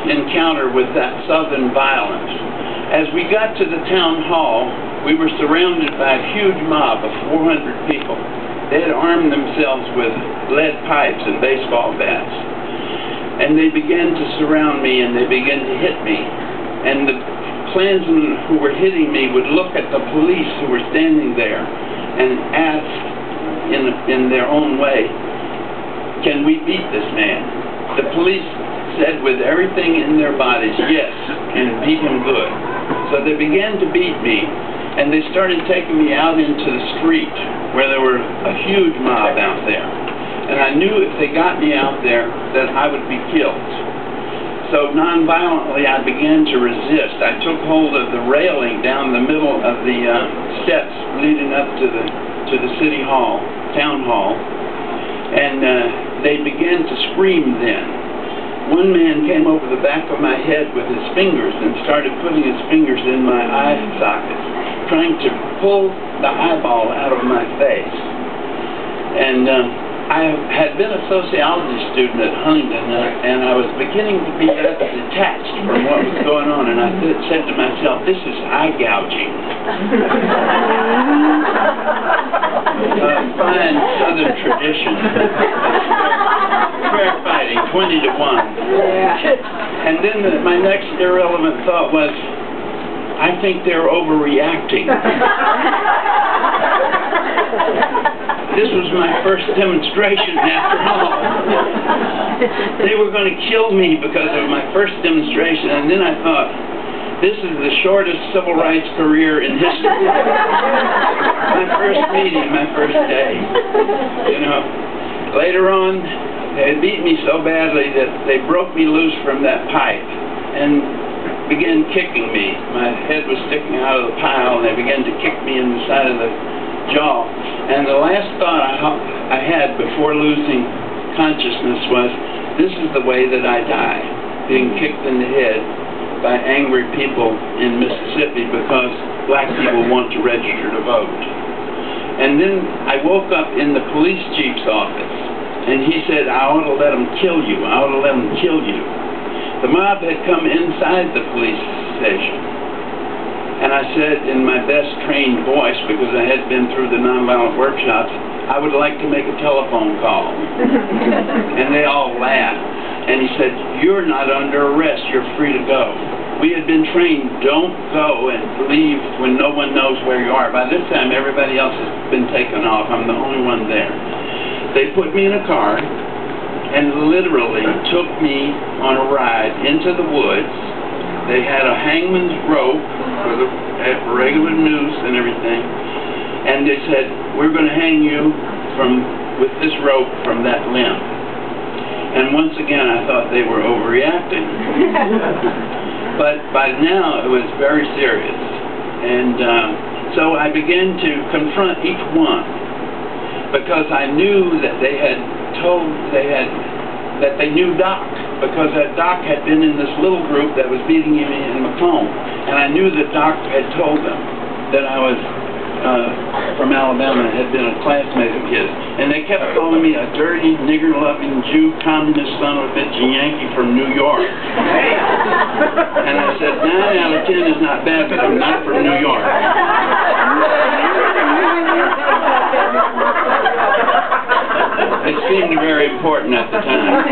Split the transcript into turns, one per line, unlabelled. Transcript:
encounter with that Southern violence. As we got to the town hall, we were surrounded by a huge mob of 400 people. They had armed themselves with lead pipes and baseball bats. And they began to surround me, and they began to hit me. And the Klansmen who were hitting me would look at the police who were standing there and ask in their own way, "Can we beat this man?" The police said with everything in their bodies, "Yes, and beat him good." So they began to beat me, and they started taking me out into the street where there were a huge mob out there. And I knew if they got me out there that I would be killed. So nonviolently I began to resist. I took hold of the railing down the middle of the steps leading up to the city hall, town hall, and they began to scream then. One man came over the back of my head with his fingers and started putting his fingers in my eye sockets, trying to pull the eyeball out of my face. And I had been a sociology student at Huntington, and I was beginning to be detached from what was going on, and I said to myself, "This is eye gouging." Fine Southern tradition. Fair fighting, 20 to 1. And then my next irrelevant thought was, I think they're overreacting. This was my first demonstration after all. They were going to kill me because of my first demonstration, and then I thought, this is the shortest civil rights career in history. My first meeting, my first day. You know, later on, they beat me so badly that they broke me loose from that pipe and began kicking me. My head was sticking out of the pile, and they began to kick me in the side of the jaw. And the last thought I had before losing consciousness was, this is the way that I die, being kicked in the head by angry people in Mississippi because black people want to register to vote. And then I woke up in the police chief's office, and he said, "I ought to let them kill you. I ought to let them kill you." The mob had come inside the police station. And I said in my best trained voice, because I had been through the nonviolent workshops, "I would like to make a telephone call." And they all laughed. And he said, "You're not under arrest. You're free to go." We had been trained, don't go and leave when no one knows where you are. By this time, everybody else has been taken off. I'm the only one there. They put me in a car and literally took me on a ride into the woods. They had a hangman's rope with a regular noose and everything, and they said, "We're going to hang you with this rope from that limb." And once again, I thought they were overreacting. But by now, it was very serious. And so I began to confront each one, because I knew that they knew Doc, because that Doc had been in this little group that was beating him in Macomb, and I knew that Doc had told them that I was from Alabama and had been a classmate of his, and they kept calling me a dirty, nigger-loving Jew, communist son of a bitch, Yankee from New York. And I said, 9 out of 10 is not bad, but I'm not from New York. It seemed very important at the time.